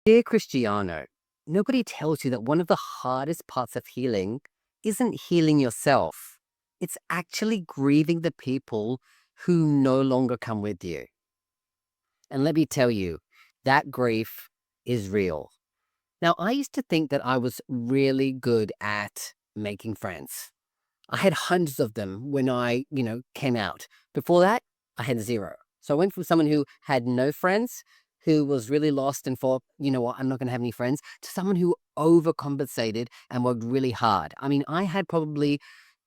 Dear Christiano, nobody tells you that one of the hardest parts of healing isn't healing yourself. It's actually grieving the people who no longer come with you. And let me tell you, that grief is real. Now, I used to think that I was really good at making friends. I had hundreds of them when I came out. Before that, I had zero. So I went from someone who had no friends, who was really lost and thought, you know what, I'm not going to have any friends, to someone who overcompensated and worked really hard. I mean, I had probably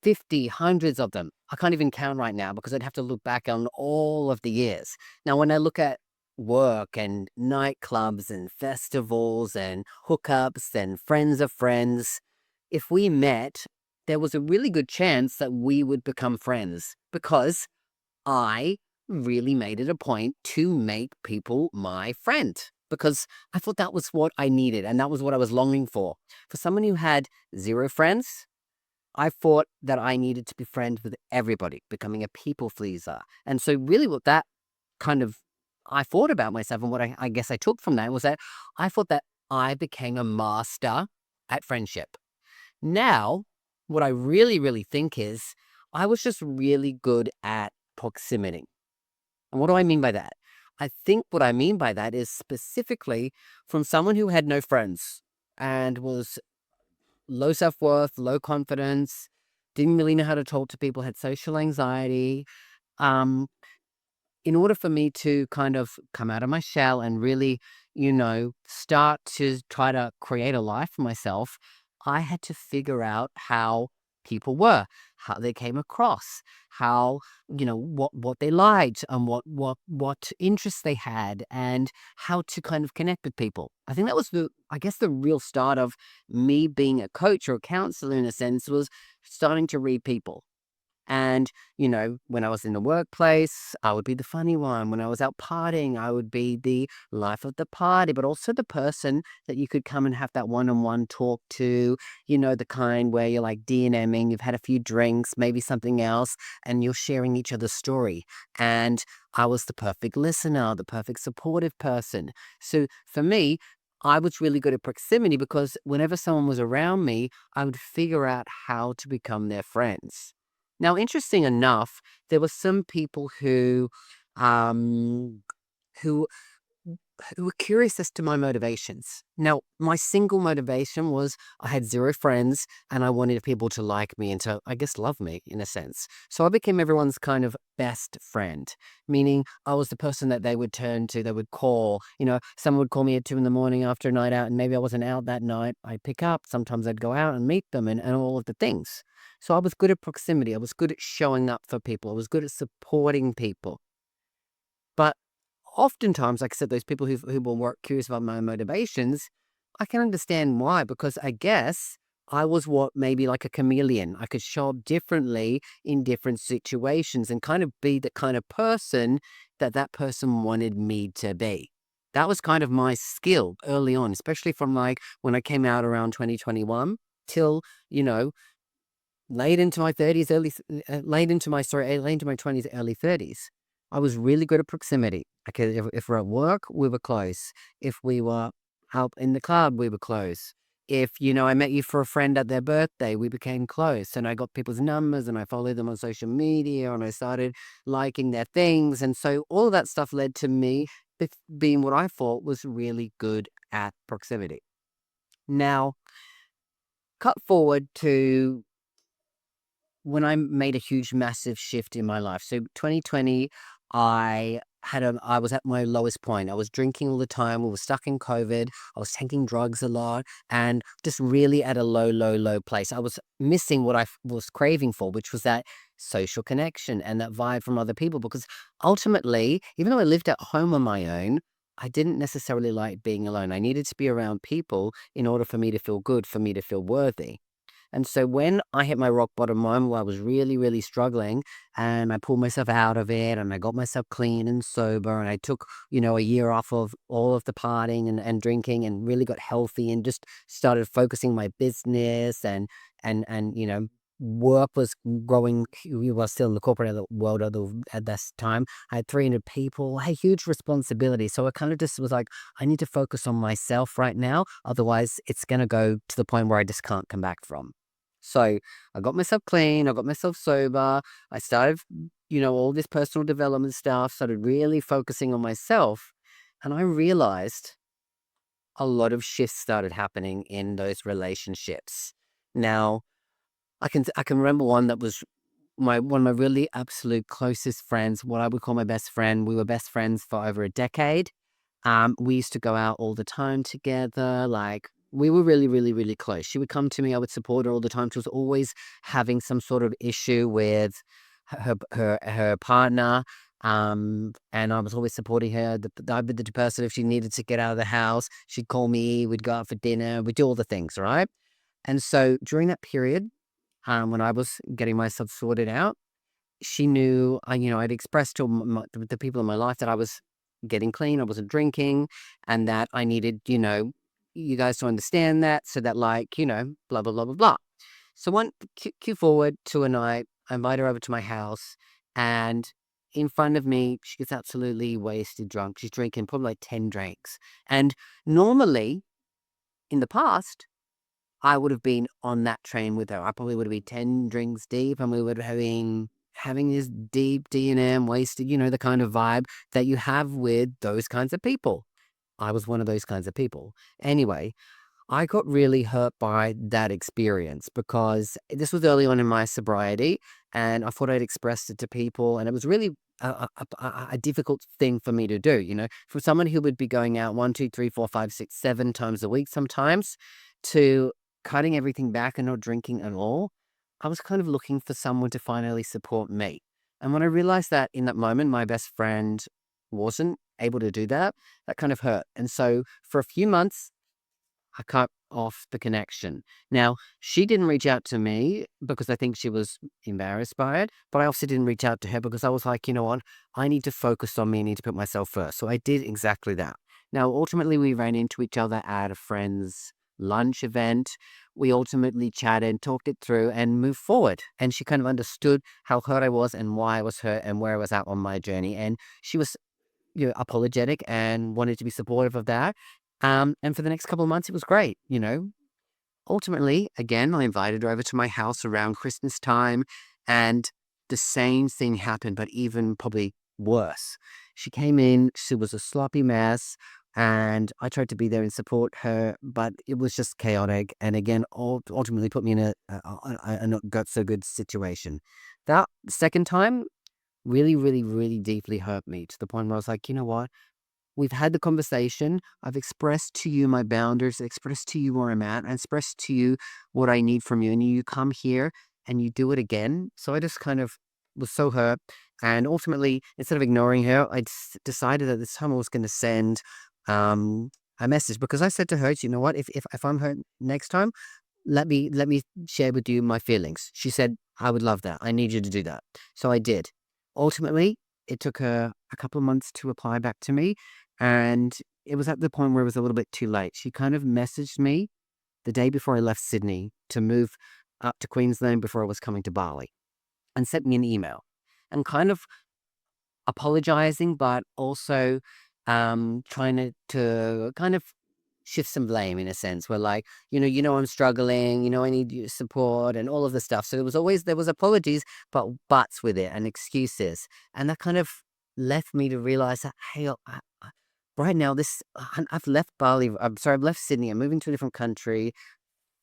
50, hundreds of them. I can't even count right now because I'd have to look back on all of the years. Now, when I look at work and nightclubs and festivals and hookups and friends of friends, if we met, there was a really good chance that we would become friends because I really made it a point to make people my friend because I thought that was what I needed and that was what I was longing for. For someone who had zero friends, I thought that I needed to be friends with everybody, becoming a people pleaser. And so, really, what that kind of I thought about myself and what I guess I took from that was that I thought that I became a master at friendship. Now, what I really think is I was just really good at proximity. And what do I mean by that? I think what I mean by that is specifically from someone who had no friends and was low self-worth, low confidence, didn't really know how to talk to people, had social anxiety. Um, in order for me to kind of come out of my shell and really start to try to create a life for myself, I had to figure out how people were, how they came across, how what they liked and what interests they had and how to kind of connect with people. I think that was the real start of me being a coach or a counselor in a sense was starting to read people. And when I was in the workplace, I would be the funny one. When I was out partying, I would be the life of the party, but also the person that you could come and have that one-on-one talk to, the kind where you're like DNMing, you've had a few drinks, maybe something else, and you're sharing each other's story. And I was the perfect listener, the perfect supportive person. So for me, I was really good at proximity because whenever someone was around me, I would figure out how to become their friends. Now, interesting enough, there were some people um, who who were curious as to my motivations. Now, my single motivation was I had zero friends and I wanted people to like me and to, I guess, love me in a sense. So I became everyone's kind of best friend, meaning I was the person that they would turn to, they would call. Someone would call me at 2 in the morning after a night out, and maybe I wasn't out that night. I'd pick up. Sometimes I'd go out and meet them and all of the things. So I was good at proximity. I was good at showing up for people. I was good at supporting people. But oftentimes, like I said, those people who will work curious about my motivations, I can understand why, because I guess I was what maybe like a chameleon. I could show up differently in different situations and kind of be the kind of person that that person wanted me to be. That was kind of my skill early on, especially from like when I came out around 2021 till, you know, late into my 30s, late into my 20s, early 30s. I was really good at proximity. Okay, if we're at work, we were close. If we were out in the club, we were close. If I met you for a friend at their birthday, we became close. And I got people's numbers and I followed them on social media and I started liking their things. And so all of that stuff led to me being what I thought was really good at proximity. Now, cut forward to when I made a huge, massive shift in my life. So 2020, I was at my lowest point. I was drinking all the time. We were stuck in COVID. I was taking drugs a lot and just really at a low, low, low place. I was missing what was craving for, which was that social connection and that vibe from other people. Because ultimately, even though I lived at home on my own, I didn't necessarily like being alone. I needed to be around people in order for me to feel good, for me to feel worthy. And so when I hit my rock bottom moment where I was really, really struggling and I pulled myself out of it and I got myself clean and sober and I took a year off of all of the partying and drinking and really got healthy and just started focusing my business and work was growing. We were still in the corporate world at this time. I had 300 people, I had huge responsibility. So I kind of just was like, I need to focus on myself right now. Otherwise, it's going to go to the point where I just can't come back from. So I got myself clean. I got myself sober. I started, all this personal development stuff, started really focusing on myself. And I realized a lot of shifts started happening in those relationships. Now, I can remember one that was one of my really absolute closest friends, what I would call my best friend. We were best friends for over a decade. We used to go out all the time together. Like we were really, really, really close. She would come to me. I would support her all the time. She was always having some sort of issue with her partner. And I was always supporting her. I'd be the person if she needed to get out of the house. She'd call me. We'd go out for dinner. We'd do all the things, right? And so during that period, when I was getting myself sorted out, she knew, I'd expressed to the people in my life that I was getting clean, I wasn't drinking, and that I needed, you guys to understand that, so that, like, blah, blah, blah, blah, blah. So one cue forward to a night, I invite her over to my house, and in front of me, she gets absolutely wasted drunk. She's drinking probably like 10 drinks. And normally, in the past, I would have been on that train with her. I probably would have been 10 drinks deep, and we would have been having this deep D&M wasted, the kind of vibe that you have with those kinds of people. I was one of those kinds of people. Anyway, I got really hurt by that experience because this was early on in my sobriety, and I thought I'd expressed it to people, and it was really a difficult thing for me to do. For someone who would be going out 1, 2, 3, 4, 5, 6, 7 times a week sometimes, to cutting everything back and not drinking at all. I was kind of looking for someone to finally support me. And when I realized that in that moment, my best friend wasn't able to do that, that kind of hurt. And so for a few months, I cut off the connection. Now, she didn't reach out to me because I think she was embarrassed by it, but I also didn't reach out to her because I was like, you know what? I need to focus on me. I need to put myself first. So I did exactly that. Now, ultimately, we ran into each other at a friend's lunch event. We ultimately chatted, talked it through, and moved forward. And she kind of understood how hurt I was and why I was hurt and where I was at on my journey. And she was, apologetic and wanted to be supportive of that. And for the next couple of months, it was great. Ultimately, again, I invited her over to my house around Christmas time, and the same thing happened, but even probably worse. She came in, she was a sloppy mess, and I tried to be there and support her, but it was just chaotic. And again, ultimately put me in a not got so good situation. That second time really, really, really deeply hurt me to the point where I was like, you know what? We've had the conversation. I've expressed to you my boundaries, expressed to you where I'm at, and expressed to you what I need from you. And you come here and you do it again. So I just kind of was so hurt. And ultimately, instead of ignoring her, I decided that this time I was going to send a message, because I said to her, you know what, if I'm hurt next time, let me share with you my feelings. She said, I would love that. I need you to do that. So I did. Ultimately, it took her a couple of months to reply back to me. And it was at the point where it was a little bit too late. She kind of messaged me the day before I left Sydney to move up to Queensland before I was coming to Bali, and sent me an email and kind of apologizing, but also trying to kind of shift some blame in a sense. Where, like, I'm struggling, I need your support and all of the stuff. So there was apologies, but buts with it and excuses. And that kind of left me to realize that, hey, right now, I've left Bali. I'm sorry, I've left Sydney. I'm moving to a different country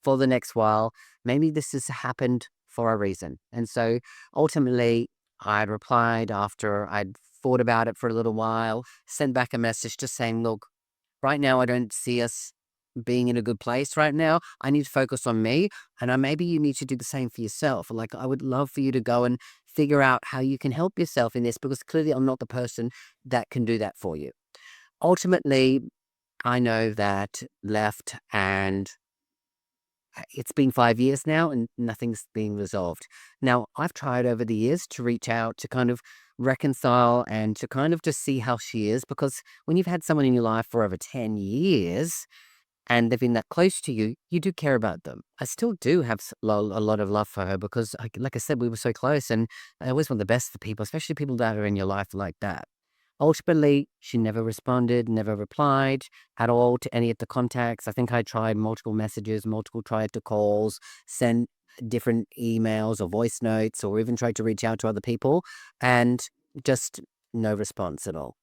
for the next while. Maybe this has happened for a reason. And so ultimately, I'd replied after I'd thought about it for a little while, sent back a message just saying, look, right now, I don't see us being in a good place right now. I need to focus on me. And maybe you need to do the same for yourself. Like, I would love for you to go and figure out how you can help yourself in this, because clearly I'm not the person that can do that for you. Ultimately, I know that left, and it's been 5 years now and nothing's been resolved. Now, I've tried over the years to reach out to kind of reconcile and to kind of just see how she is, because when you've had someone in your life for over 10 years, and they've been that close to you, you do care about them. I still do have a lot of love for her because, like I said, we were so close, and I always want the best for people, especially people that are in your life like that. Ultimately, she never responded, never replied at all to any of the contacts. I think I tried multiple messages, multiple tried to calls, sent different emails or voice notes, or even tried to reach out to other people, and just no response at all.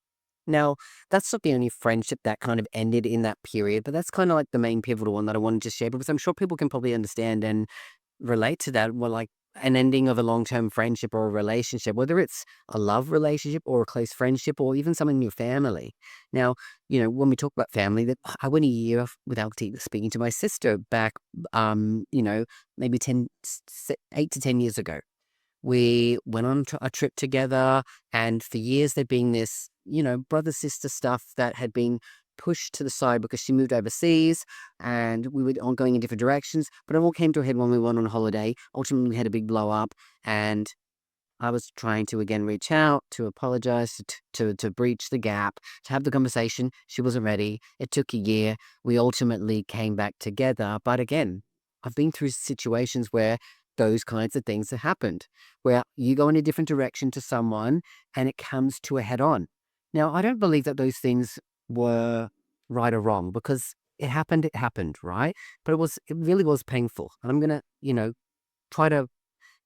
Now, that's not the only friendship that kind of ended in that period, but that's kind of like the main pivotal one that I wanted to share because I'm sure people can probably understand and relate to that. Well, like an ending of a long term friendship or a relationship, whether it's a love relationship or a close friendship or even someone in your family. Now, when we talk about family, that I went a year without speaking to my sister back, maybe 8 to 10 years ago. We went on a trip together, and for years there'd been this, brother sister stuff that had been pushed to the side because she moved overseas and we were all going in different directions. But it all came to a head when we went on holiday. Ultimately, we had a big blow up, and I was trying to again reach out, to apologize, to breach the gap, to have the conversation. She wasn't ready. It took a year. We ultimately came back together. But again, I've been through situations where those kinds of things have happened, where you go in a different direction to someone and it comes to a head on. Now, I don't believe that those things were right or wrong because it happened, right? But it really was painful. And I'm going to, try to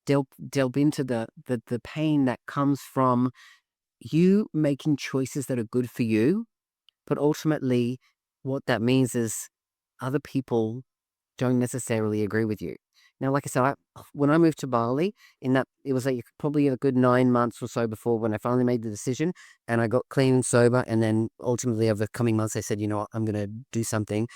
delve into the pain that comes from you making choices that are good for you, but ultimately what that means is other people don't necessarily agree with you. Now, like I said, when I moved to Bali, in that it was like probably a good 9 months or so before when I finally made the decision and I got clean and sober. And then ultimately over the coming months, I said, you know what, I'm going to do something.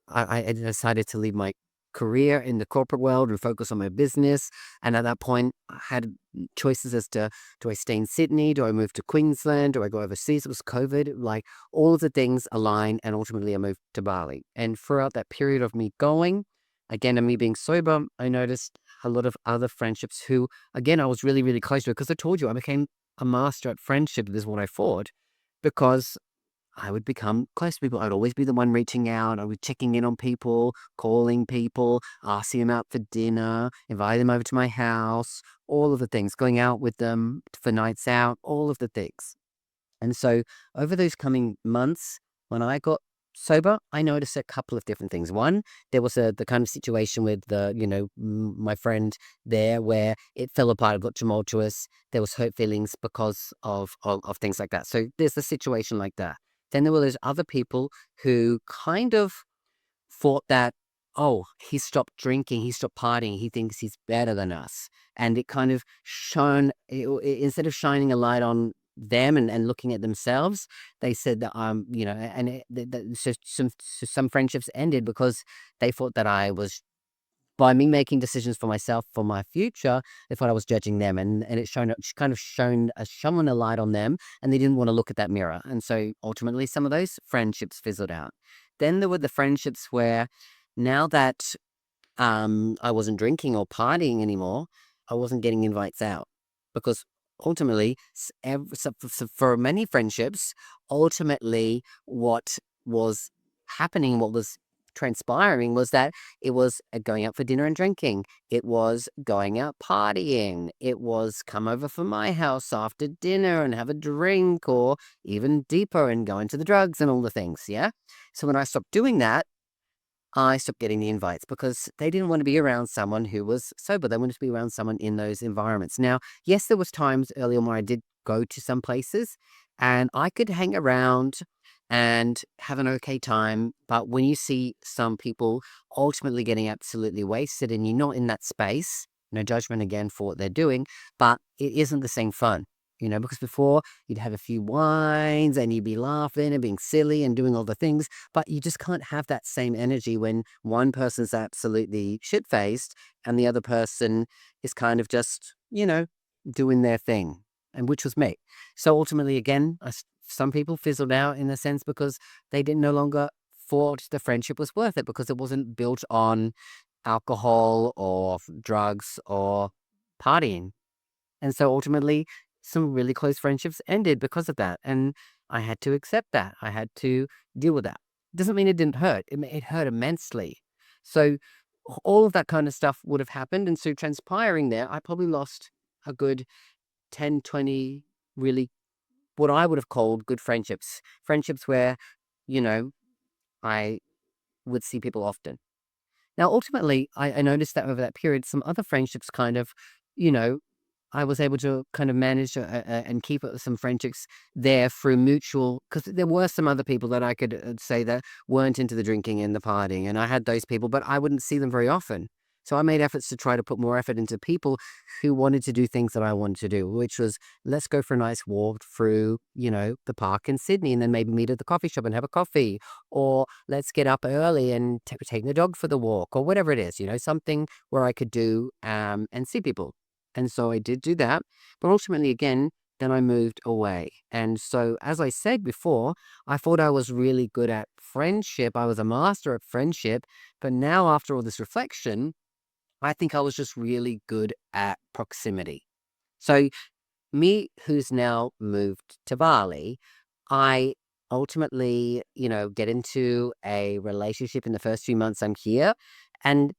I decided to leave my career in the corporate world and focus on my business. And at that point, I had choices as to, do I stay in Sydney? Do I move to Queensland? Do I go overseas? It was COVID. Like all of the things align, and ultimately I moved to Bali. And throughout that period of me going, again, and me being sober, I noticed a lot of other friendships who, again, I was really, really close to because I told you I became a master at friendship. This is what I thought because I would become close to people. I'd always be the one reaching out. I was checking in on people, calling people, asking them out for dinner, inviting them over to my house, all of the things, going out with them for nights out, all of the things. And so over those coming months, when I got sober, I noticed a couple of different things. One, there was the kind of situation with my friend there where it fell apart, it got tumultuous. There was hurt feelings because of things like that. So there's a situation like that. Then there were those other people who kind of thought that, oh, he stopped drinking, he stopped partying, he thinks he's better than us. And it kind of instead of shining a light on them and looking at themselves, they said that, so some friendships ended because they thought that I was, by me making decisions for myself, for my future, they thought I was judging them, and it's kind of shone a light on them, and they didn't want to look at that mirror, and so ultimately some of those friendships fizzled out. Then there were the friendships where, now that I wasn't drinking or partying anymore, I wasn't getting invites out because ultimately, for many friendships, ultimately what was happening, what was transpiring was that it was going out for dinner and drinking. It was going out partying. It was come over for my house after dinner and have a drink, or even deeper and go into the drugs and all the things. Yeah. So when I stopped doing that, I stopped getting the invites because they didn't want to be around someone who was sober. They wanted to be around someone in those environments. Now, yes, there was times early on where I did go to some places and I could hang around and have an okay time. But when you see some people ultimately getting absolutely wasted and you're not in that space, no judgment again for what they're doing, but it isn't the same fun. Because before you'd have a few wines and you'd be laughing and being silly and doing all the things, but you just can't have that same energy when one person's absolutely shit-faced and the other person is kind of just, doing their thing, and which was me. So ultimately, again, some people fizzled out in a sense because they didn't no longer thought the friendship was worth it because it wasn't built on alcohol or drugs or partying. And so ultimately, some really close friendships ended because of that. And I had to accept that. I had to deal with that. Doesn't mean it didn't hurt. It hurt immensely. So all of that kind of stuff would have happened. And so transpiring there, I probably lost a good 10, 20 really what I would have called good friendships. Friendships where, you know, I would see people often. Now, ultimately, I noticed that over that period, some other friendships kind of, you know, I was able to kind of manage and keep some friendships there through mutual, because there were some other people that I could say that weren't into the drinking and the partying, and I had those people, but I wouldn't see them very often. So I made efforts to try to put more effort into people who wanted to do things that I wanted to do, which was let's go for a nice walk through, the park in Sydney, and then maybe meet at the coffee shop and have a coffee, or let's get up early and take the dog for the walk, or whatever it is, something where I could do and see people. And so I did do that. But ultimately, again, then I moved away. And so, as I said before, I thought I was really good at friendship. I was a master at friendship. But now, after all this reflection, I think I was just really good at proximity. So, me who's now moved to Bali, I ultimately, get into a relationship in the first few months I'm here. And,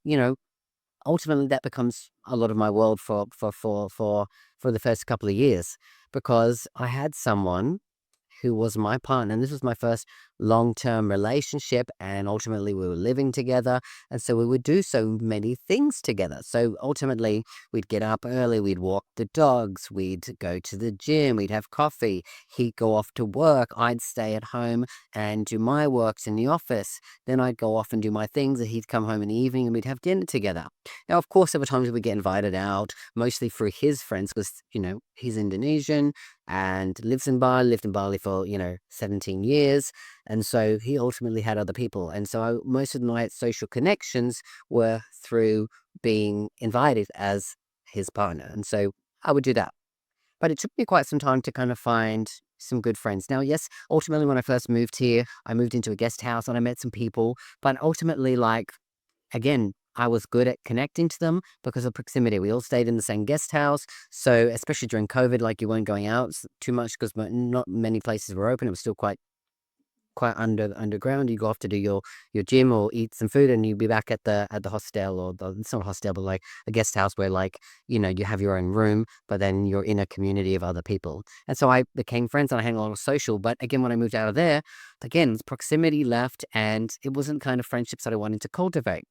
ultimately that becomes a lot of my world for the first couple of years, because I had someone who was my partner. And this was my first long-term relationship. And ultimately, we were living together. And so we would do so many things together. So ultimately, we'd get up early, we'd walk the dogs, we'd go to the gym, we'd have coffee. He'd go off to work. I'd stay at home and do my works in the office. Then I'd go off and do my things. And he'd come home in the evening and we'd have dinner together. Now, of course, there were times we'd get invited out, mostly through his friends, because, he's Indonesian and lived in Bali for, 17 years. And so he ultimately had other people. And so most of my social connections were through being invited as his partner. And so I would do that. But it took me quite some time to kind of find some good friends. Now, yes, ultimately, when I first moved here, I moved into a guest house and I met some people. But ultimately, again, I was good at connecting to them because of proximity. We all stayed in the same guest house. So, especially during COVID, you weren't going out too much because not many places were open. It was still quite underground. You go off to do your gym or eat some food, and you'd be back at the hostel, or it's not a hostel, but like a guest house where you have your own room, but then you're in a community of other people. And so I became friends and I had a lot of social. But again, when I moved out of there, again, proximity left, and it wasn't kind of friendships that I wanted to cultivate.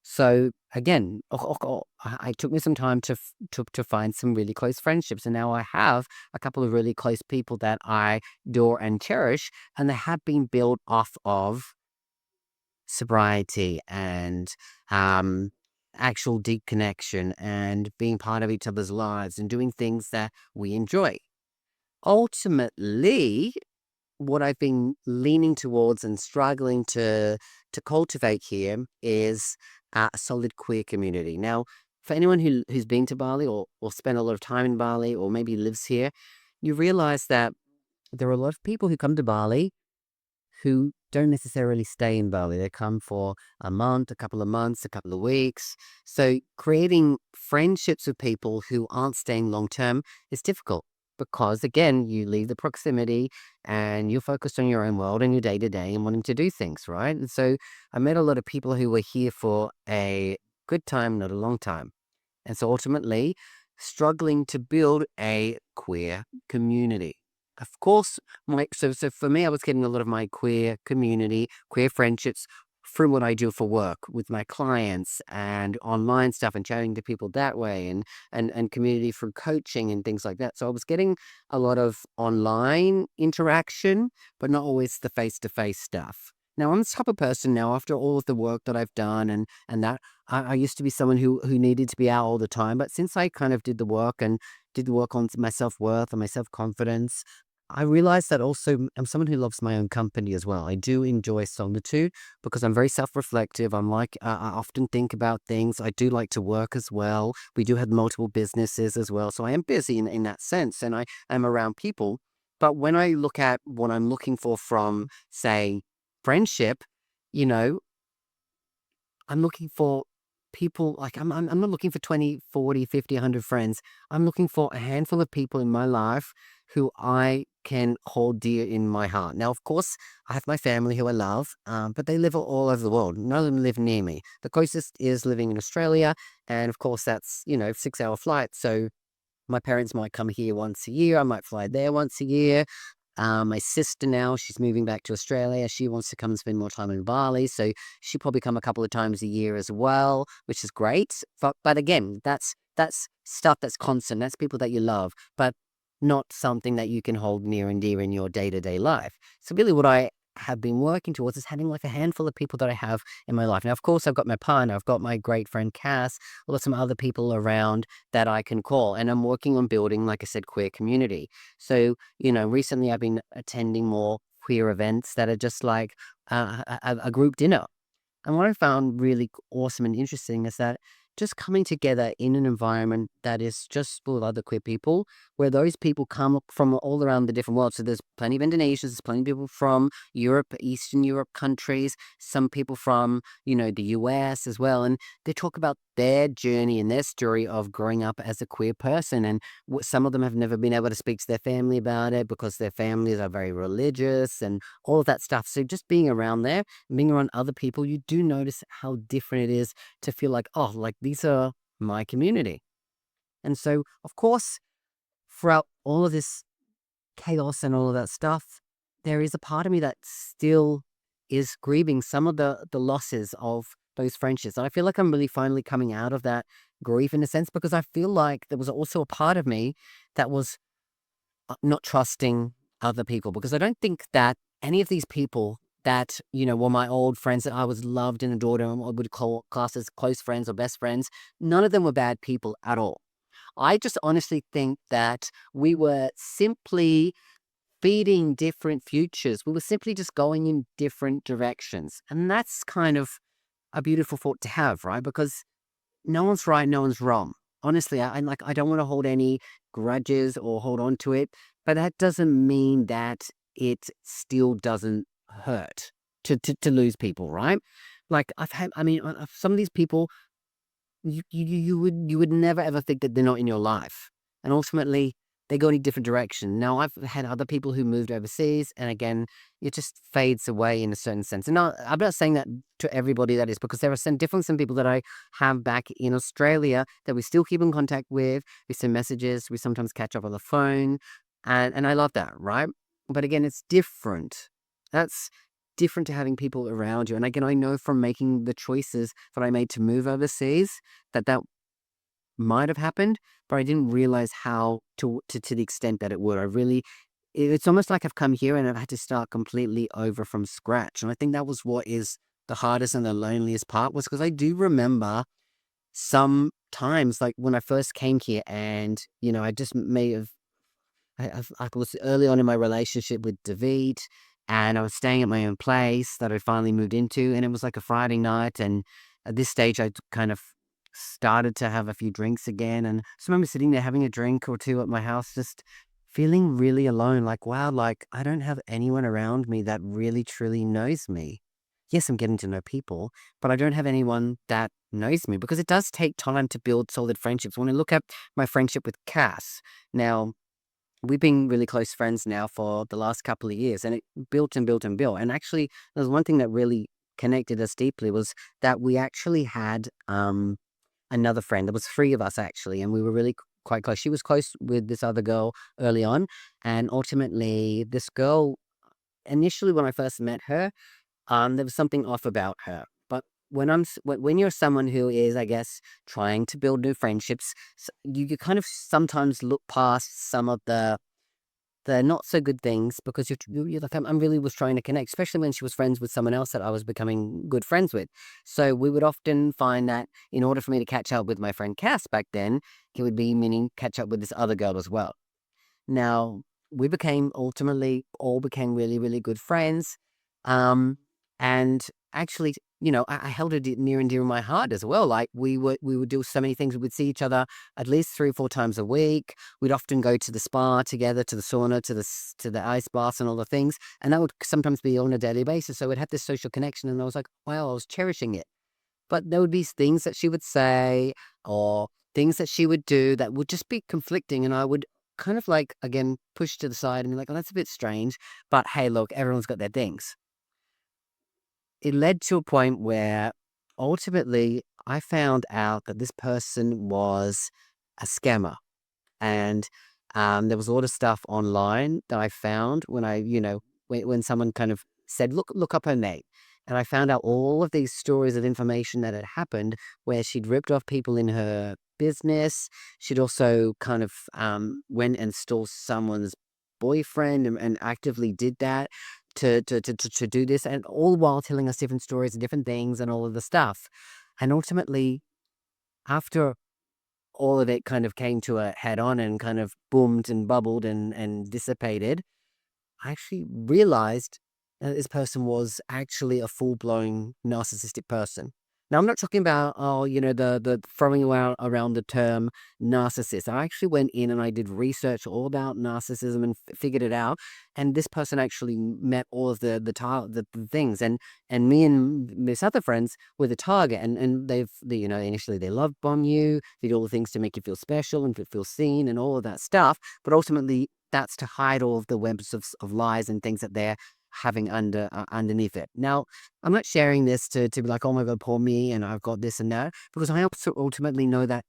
So again, it took me some time to find some really close friendships, and now I have a couple of really close people that I adore and cherish, and they have been built off of sobriety and actual deep connection and being part of each other's lives and doing things that we enjoy. Ultimately, what I've been leaning towards and struggling to cultivate here is a solid queer community. Now, for anyone who's been to Bali or spent a lot of time in Bali or maybe lives here, you realize that there are a lot of people who come to Bali who don't necessarily stay in Bali. They come for a month, a couple of months, a couple of weeks. So creating friendships with people who aren't staying long term is difficult because, again, you leave the proximity and you're focused on your own world and your day to day and wanting to do things, right? And so I met a lot of people who were here for a good time, not a long time. And so ultimately, struggling to build a queer community. Of course, so for me, I was getting a lot of my queer community, queer friendships through what I do for work with my clients and online stuff and chatting to people that way, and community through coaching and things like that. So I was getting a lot of online interaction, but not always the face-to-face stuff. Now, I'm the type of person now, after all of the work that I've done and that, I used to be someone who needed to be out all the time. But since I kind of did the work and did the work on my self-worth and my self-confidence, I realized that also I'm someone who loves my own company as well. I do enjoy solitude because I'm very self-reflective. I often think about things. I do like to work as well. We do have multiple businesses as well. So I am busy in that sense, and I am around people. But when I look at what I'm looking for from, say, friendship, you know, I'm looking for people, like I'm not looking for 20, 40, 50, 100 friends. I'm looking for a handful of people in my life who I can hold dear in my heart. Now, of course, I have my family who I love, but they live all over the world. None of them live near me. The closest is living in Australia, and of course, that's 6-hour flight. So my parents might come here once a year. I might fly there once a year. My sister now, she's moving back to Australia. She wants to come and spend more time in Bali. So she'll probably come a couple of times a year as well, which is great. But again, that's stuff that's constant. That's people that you love, but not something that you can hold near and dear in your day-to-day life. So really what I have been working towards is having like a handful of people that I have in my life. Now, of course, I've got my partner, I've got my great friend Cass, I've got some other people around that I can call. And I'm working on building, like I said, queer community. So recently I've been attending more queer events that are just like a group dinner. And what I found really awesome and interesting is that just coming together in an environment that is just full of other queer people, where those people come from all around the different world. So there's plenty of Indonesians, there's plenty of people from Europe, Eastern Europe countries, some people from, the US as well. And they talk about their journey and their story of growing up as a queer person. And some of them have never been able to speak to their family about it because their families are very religious and all of that stuff. So just being around there, being around other people, you do notice how different it is to feel like, oh, like these are my community. And so, of course, throughout all of this chaos and all of that stuff, there is a part of me that still is grieving some of the losses of those friendships. And I feel like I'm really finally coming out of that grief in a sense, because I feel like there was also a part of me that was not trusting other people, because I don't think that any of these people that, were my old friends that I was loved and adored and I would call class as close friends or best friends, none of them were bad people at all. I just honestly think that we were simply feeding different futures. We were simply just going in different directions. And that's kind of a beautiful thought to have, right? Because no one's right, no one's wrong. Honestly, I don't want to hold any grudges or hold on to it, but that doesn't mean that it still doesn't hurt to lose people, right? Like some of these people, you would never ever think that they're not in your life, and ultimately they go in a different direction. Now I've had other people who moved overseas, and again, it just fades away in a certain sense. And I'm not saying that to everybody, that is, because there are some people that I have back in Australia that we still keep in contact with. We send messages, we sometimes catch up on the phone, and I love that, right? But again, it's different. That's different to having people around you. And again, I know from making the choices that I made to move overseas that might have happened, but I didn't realize how to the extent that it would. It's almost like I've come here and I've had to start completely over from scratch. And I think that was what is the hardest and the loneliest part, was because I do remember some times, like when I first came here, and I just may have I was early on in my relationship with David, and I was staying at my own place that I finally moved into, and it was like a Friday night, and at this stage, I kind of started to have a few drinks again, and I remember sitting there having a drink or two at my house, just feeling really alone, like, wow, like, I don't have anyone around me that really, truly knows me. Yes, I'm getting to know people, but I don't have anyone that knows me, because it does take time to build solid friendships. When I look at my friendship with Cass, now, we've been really close friends now for the last couple of years, and it built and built and built. And actually, there's one thing that really connected us deeply, was that we actually had another friend. There was three of us actually, and we were really quite close. She was close with this other girl early on, and ultimately, this girl, initially when I first met her, there was something off about her. But when you're someone who is, I guess, trying to build new friendships, you kind of sometimes look past some of the not so good things, because you're like, I'm really was trying to connect, especially when she was friends with someone else that I was becoming good friends with. So we would often find that in order for me to catch up with my friend Cass back then, it would be meaning catch up with this other girl as well. Now, we ultimately all became really, really good friends. Um, and actually, I held it near and dear in my heart as well. Like we would do so many things. We would see each other at least 3 or 4 times a week. We'd often go to the spa together, to the sauna, to the ice baths and all the things. And that would sometimes be on a daily basis. So we'd have this social connection. And I was like, wow, I was cherishing it. But there would be things that she would say or things that she would do that would just be conflicting. And I would kind of like, again, push to the side and be like, oh, that's a bit strange. But hey, look, everyone's got their things. It led to a point where ultimately I found out that this person was a scammer. And there was a lot of stuff online that I found when when someone kind of said, look up her name. And I found out all of these stories of information that had happened where she'd ripped off people in her business. She'd also kind of went and stole someone's boyfriend and actively did that to do this, and all while telling us different stories and different things and all of the stuff. And ultimately, after all of it kind of came to a head on and kind of boomed and bubbled and dissipated, I actually realized that this person was actually a full-blown narcissistic person. Now, I'm not talking about, the throwing around the term narcissist. I actually went in and I did research all about narcissism and figured it out. And this person actually met all of the things. And me and this other friends were the target. And initially they love bomb you. They do all the things to make you feel special and feel seen and all of that stuff. But ultimately, that's to hide all of the webs of lies and things that they're having underneath it. Now, I'm not sharing this to be like, oh my God, poor me, and I've got this and that, because I also ultimately know that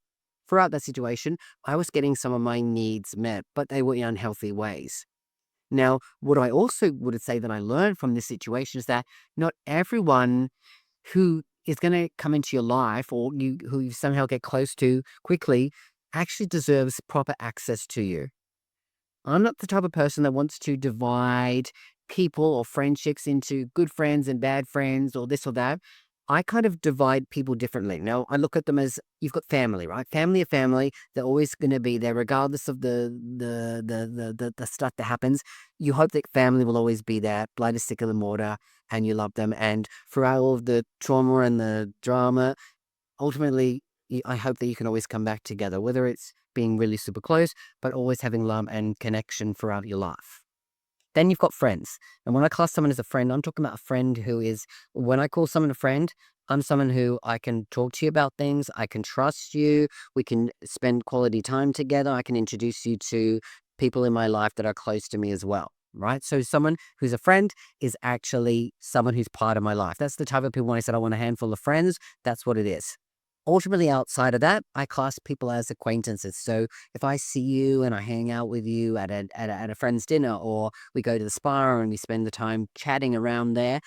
throughout that situation, I was getting some of my needs met, but they were in unhealthy ways. Now, what I also would say that I learned from this situation is that not everyone who is going to come into your life or who you somehow get close to quickly actually deserves proper access to you. I'm not the type of person that wants to divide people or friendships into good friends and bad friends or this or that. I kind of divide people differently. Now, I look at them as you've got family, right? Family are family. They're always going to be there, regardless of the stuff that happens. You hope that family will always be there, blood is thicker than water, and you love them. And throughout all of the trauma and the drama, ultimately, I hope that you can always come back together, whether it's being really super close, but always having love and connection throughout your life. Then you've got friends. And when I class someone as a friend, I'm talking about a friend who is, when I call someone a friend, I'm someone who I can talk to you about things. I can trust you. We can spend quality time together. I can introduce you to people in my life that are close to me as well. Right. So someone who's a friend is actually someone who's part of my life. That's the type of people when I said I want a handful of friends. That's what it is. Ultimately, outside of that, I class people as acquaintances. So if I see you and I hang out with you at a friend's dinner, or we go to the spa and we spend the time chatting around there,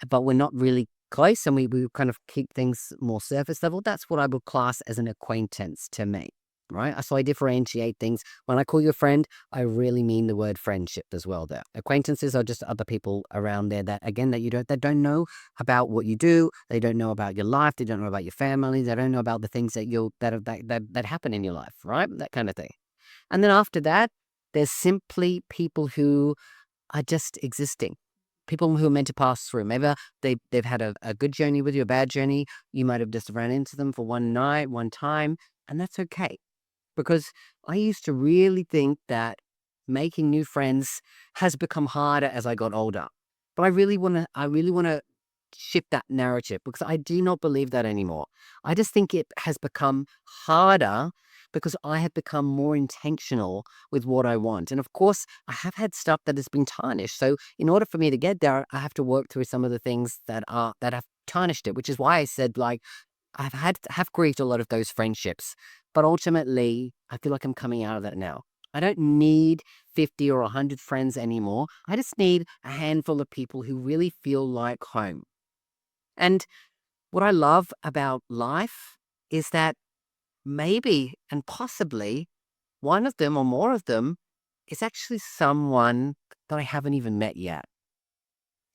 but we're not really close and we kind of keep things more surface level, that's what I would class as an acquaintance to me. Right. So I differentiate things. When I call you a friend, I really mean the word friendship as well there. Acquaintances are just other people around there that, again, that don't know about what you do. They don't know about your life. They don't know about your family. They don't know about the things that happen in your life, right? That kind of thing. And then after that, there's simply people who are just existing. People who are meant to pass through. Maybe they've had a good journey with you, a bad journey. You might have just ran into them for one night, one time, and that's okay. Because I used to really think that making new friends has become harder as I got older. But I really want to shift that narrative, because I do not believe that anymore. I just think it has become harder because I have become more intentional with what I want. And of course, I have had stuff that has been tarnished. So in order for me to get there, I have to work through some of the things that have tarnished it, which is why I said, like, have grieved a lot of those friendships, but ultimately, I feel like I'm coming out of that now. I don't need 50 or 100 friends anymore. I just need a handful of people who really feel like home. And what I love about life is that maybe and possibly one of them or more of them is actually someone that I haven't even met yet.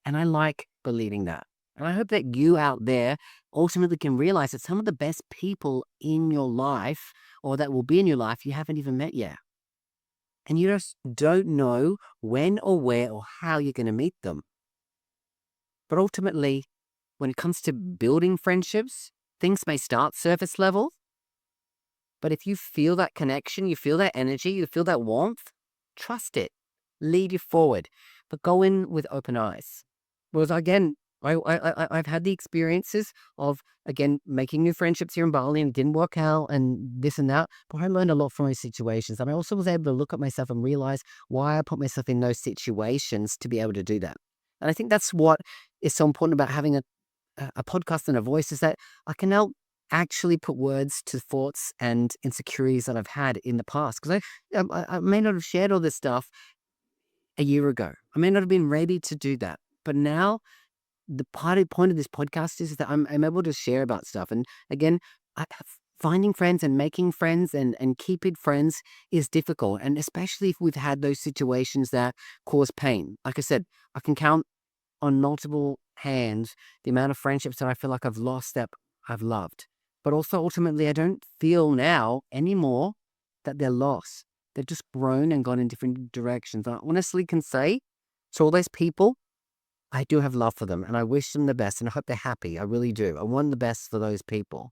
And I like believing that. And I hope that you out there ultimately can realize that some of the best people in your life, or that will be in your life, you haven't even met yet. And you just don't know when or where or how you're going to meet them. But ultimately, when it comes to building friendships, things may start surface level. But if you feel that connection, you feel that energy, you feel that warmth, trust it. Lead you forward. But go in with open eyes. Because again, I've had the experiences of, again, making new friendships here in Bali, and it didn't work out and this and that, but I learned a lot from those situations. And I also was able to look at myself and realize why I put myself in those situations to be able to do that. And I think that's what is so important about having a podcast and a voice, is that I can now actually put words to thoughts and insecurities that I've had in the past. Because I may not have shared all this stuff a year ago. I may not have been ready to do that. But now the point of this podcast is that I'm able to share about stuff. And again, finding friends and making friends and keeping friends is difficult. And especially if we've had those situations that cause pain. Like I said, I can count on multiple hands the amount of friendships that I feel like I've lost that I've loved. But also ultimately, I don't feel now anymore that they're lost. They've just grown and gone in different directions. I honestly can say to all those people, I do have love for them and I wish them the best and I hope they're happy. I really do. I want the best for those people.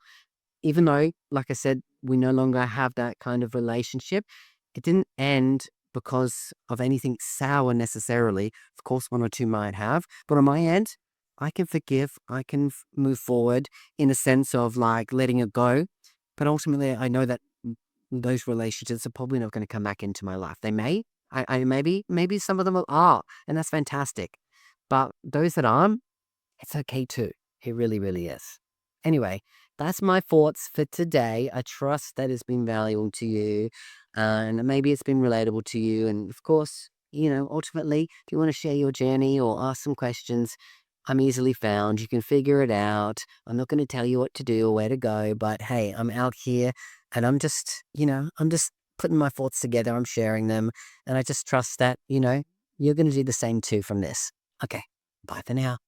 Even though, like I said, we no longer have that kind of relationship, it didn't end because of anything sour necessarily. Of course, one or two might have, but on my end, I can forgive. I can move forward in a sense of like letting it go. But ultimately, I know that those relationships are probably not going to come back into my life. They may. Maybe some of them are, and that's fantastic. But those that aren't, it's okay too. It really, really is. Anyway, that's my thoughts for today. I trust that it's been valuable to you, and maybe it's been relatable to you. And of course, ultimately, if you want to share your journey or ask some questions, I'm easily found. You can figure it out. I'm not going to tell you what to do or where to go, but hey, I'm out here and I'm just putting my thoughts together. I'm sharing them, and I just trust that, you're going to do the same too from this. Okay, bye for now.